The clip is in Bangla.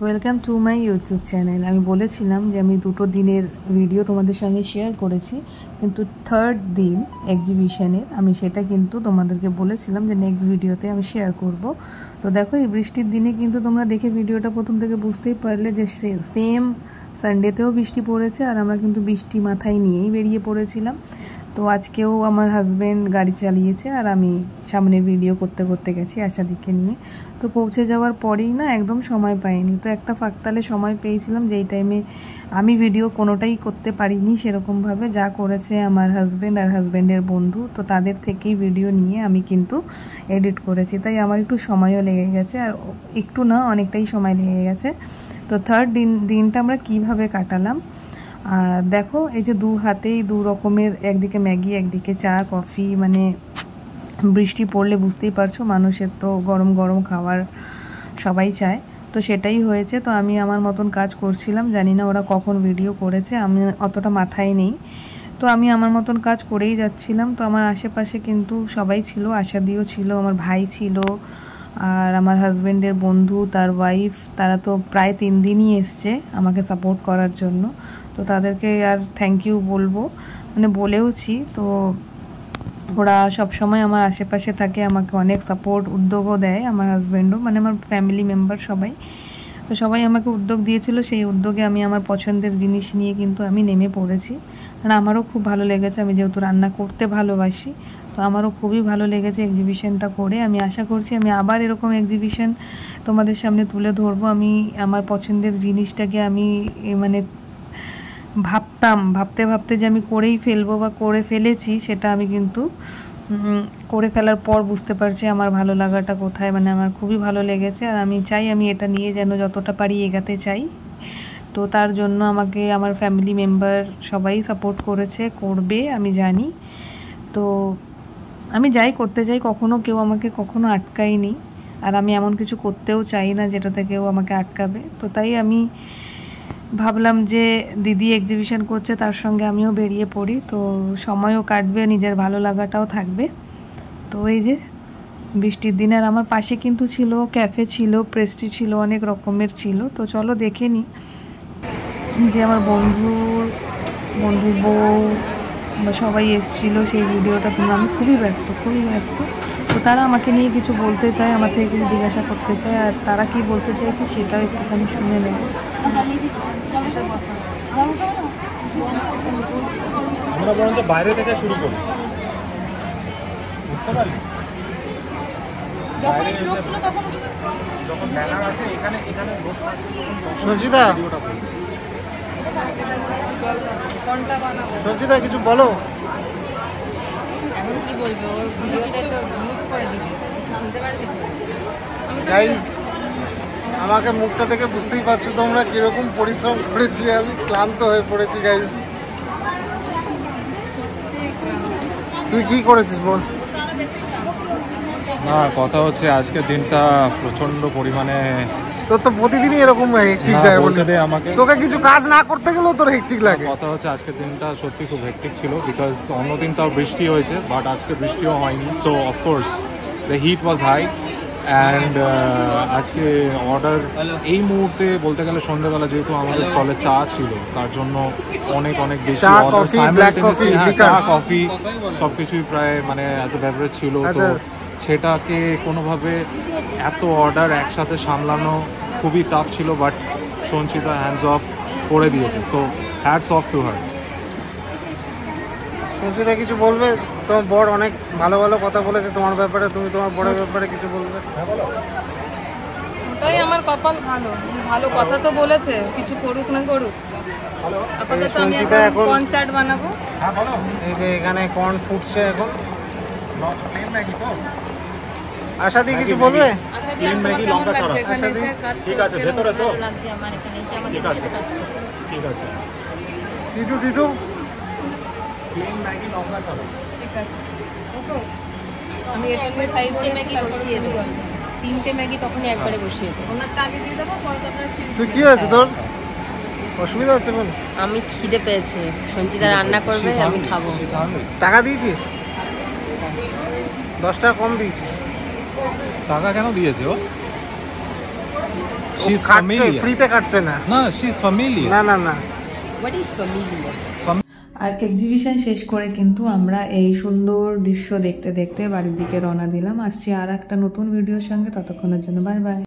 Welcome to my YouTube channel. আমি বলেছিলাম যে আমি 2টো দিনের ভিডিও তোমাদের সঙ্গে শেয়ার করেছি, কিন্তু থার্ড দিন এক্সিবিশনের আমি সেটা কিন্তু তোমাদেরকে বলেছিলাম যে নেক্সট ভিডিওতে আমি শেয়ার করব। তো দেখো, এই বৃষ্টির দিনে কিন্তু তোমরা দেখে ভিডিওটা প্রথম থেকে বুঝতেই পারলে যে সেম সানডেতেও বৃষ্টি পড়েছে, আর আমরা কিন্তু বৃষ্টি মাথায় নিয়েই বেরিয়ে পড়েছিলাম। তো আজকেও আমার হাজব্যান্ড গাড়ি চালিয়েছে আর আমি সামনে ভিডিও করতে করতে গেছি আশাদিকে নিয়ে। তো পৌঁছে যাওয়ার পরেই না একদম সময় পাইনি, তো একটা ফাঁকতালে সময় পেয়েছিলাম যেই টাইমে আমি ভিডিও কোনোটাই করতে পারিনি সেরকমভাবে। যা করেছে আমার হাজব্যান্ড আর হাজব্যান্ডের বন্ধু, তো তাদের থেকেই ভিডিও নিয়ে আমি কিন্তু এডিট করেছি, তাই আমার একটু সময়ও লেগে গেছে, আর একটু না অনেকটাই সময় লেগে গেছে। তো থার্ড দিনটা আমরা কিভাবে কাটালাম আর দেখো, এই যে দু হাতেই দু রকমের, একদিকে ম্যাগি একদিকে চা কফি, মানে বৃষ্টি পড়লে বুঝতেই পারছো মানুষের তো গরম গরম খাবার সবাই চায়, তো সেটাই হয়েছে। তো আমি আমার মতন কাজ করছিলাম, জানি না ওরা কখন ভিডিও করেছে, আমি অতটা মাথায় নেই। তো আমি আমার মতন কাজ করেই যাচ্ছিলাম। তো আমার আশেপাশে কিন্তু সবাই ছিল, আশাদিও ছিল, আমার ভাই ছিল, আর আমার হাজব্যান্ডের বন্ধু তার ওয়াইফ, তারা তো প্রায় 3 দিনই এসছে আমাকে সাপোর্ট করার জন্য। তো তাদেরকে আর থ্যাংক ইউ বলবো, মানে বলেওছি। তো ওরা সবসময় আমার আশেপাশে থাকে, আমাকে অনেক সাপোর্ট উদ্যোগও দেয়, আমার হাজব্যান্ডও, মানে আমার ফ্যামিলি মেম্বার সবাই। তো সবাই আমাকে উদ্যোগ দিয়েছিল, সেই উদ্যোগে আমি আমার পছন্দের জিনিস নিয়ে কিন্তু আমি নেমে পড়েছি। আর আমারও খুব ভালো লেগেছে, আমি যেহেতু রান্না করতে ভালোবাসি, তো আমারও খুবই ভালো লেগেছে এক্সিবিশনটা করে। আমি আশা করছি আমি আবার এরকম এক্সিবিশন তোমাদের সামনে তুলে ধরবো। আমি আমার পছন্দের জিনিসটাকে আমি মানে ভাবতে ভাবতে যে আমি করেই ফেলবো বা করে ফেলেছি, সেটা আমি কিন্তু করে ফেলার পর বুঝতে পারছি আমার ভালো লাগাটা কোথায়। মানে আমার খুবই ভালো লেগেছে, আর আমি চাই আমি এটা নিয়ে যেন যতটা পারি এগাতে চাই। তো তার জন্য আমাকে আমার ফ্যামিলি মেম্বার সবাই সাপোর্ট করেছে, করবে আমি জানি। তো আমি যাই করতে চাই, কখনো কেউ আমাকে কখনো আটকায়নি, আর আমি এমন কিছু করতেও চাই না যেটাতে কেউ আমাকে আটকাবে। তো তাই আমি ভাবলাম যে দিদি এক্সিবিশন করছে, তার সঙ্গে আমিও বেরিয়ে পড়ি, তো সময়ও কাটবে, নিজের ভালো লাগাটাও থাকবে। তো এই যে বৃষ্টির দিন, আর আমার পাশে কিন্তু ছিল ক্যাফে, ছিল প্রেস্টি, ছিল অনেক রকমের ছিল। তো চলো দেখে নিই যে আমার বন্ধুর বউ বা সবাই এসেছিলো, সেই ভিডিওটা কিন্তু আমি খুবই ব্যস্ত। তো তারা আমাকে নিয়ে কিছু বলতে চায়, আমার থেকে কিছু জিজ্ঞাসা করতে চায়, আর তারা কি বলতে চাইছে সেটাও একটুখানি শুনে নেব। আমরা বরঞ্চ বাইরে থেকে শুরু করি, বুঝতে পারলি? যখন ব্যানার আছে এখানে সঞ্চিতা কিছু বলো। এখন কি বলবো, ওর ভিডিওতে তো মিউট করে দিবি, শুনতে পারবি তো। গাইস, আমাকে মুখটা থেকে বুঝতেই পারছো তোমরা কিরকম পরিশ্রম করেছি, আমি ক্লান্ত হয়ে পড়েছি গাইস। তুই কি করেছিস বল? না, কথা হচ্ছে আজকের দিনটা প্রচন্ড পরিমাণে, তোর তো প্রতিদিনই এরকম হেক্টিক যায় বলতে দে আমাকে। তোকে কিছু কাজ না করতে গেলেও তোর হেক্টিক লাগে। কথা হচ্ছে আজকের দিনটা সত্যি খুব হেক্টিক ছিল, বিকজ অন্যদিন তাও বৃষ্টি হয়েছে, বাট আজকে বৃষ্টিও হয়নি। So of course the heat was high, and আজকে অর্ডার এই মুহূর্তে বলতে গেলে সন্ধ্যেবেলা যেহেতু আমাদের স্টলে চা ছিল, তার জন্য অনেক বেশি অর্ডার, চা কফি সব কিছুই প্রায় মানে অ্যাজ এ বেভারেজ ছিল। তো সেটাকে কোনোভাবে এত অর্ডার একসাথে সামলানো খুবই টাফ ছিল, বাট সঞ্চিতা হ্যান্ডস অফ করে দিয়েছে। So hats off to her. Sanchita কিছু বলবে? তোমার বড় অনেক ভালো কথা বলেছে তোমার ব্যাপারে, তুমি তোমার বড়ের ব্যাপারে কিছু বলবে? ওটাই আমার কপাল, ভালো কথা তো বলেছে, কিছু করুক না করুক। আপাতত আমি এখন কর্ন চাট বানাবো। এই যে এখানে কর্ন ফুটছে এখন। আশাদি কিছু বলবে? প্লেন ম্যাগি লঙ্কা ছাড়া। ঠিক আছে, ভেতরে তো ঠিক আছে। টিটু প্লেন ম্যাগি লঙ্কা ছাড়া। ঠিক আছে, আমি এটা সাইডে ম্যাগি বসিয়ে দেবো, 3টে ম্যাগি তখনই একবারে বসিয়ে দেবো। ওনারটা আগে দিয়ে দেবো, পরে আপনার। তুই কি হয়েছে তোর? অসুবিধা হচ্ছে কোন? আমি খিদে পেয়েছে, সঞ্চিতা রান্না করবে, আমি খাবো। টাকা দিয়েছিস? 10 টাকা কম দিয়েছিস। টাকা কেন দিয়েছে ও? She's কাটছে, familiar. ফ্রিতে কাটছে না। No, she's familiar. না না না। What is familiar? আর এক্সিবিশন শেষ করে কিন্তু আমরা এই সুন্দর দৃশ্য দেখতে দেখতে বাড়ির দিকে রওনা দিলাম। আসছি আর একটা নতুন ভিডিওর সঙ্গে, ততক্ষণের জন্য বাই বাই।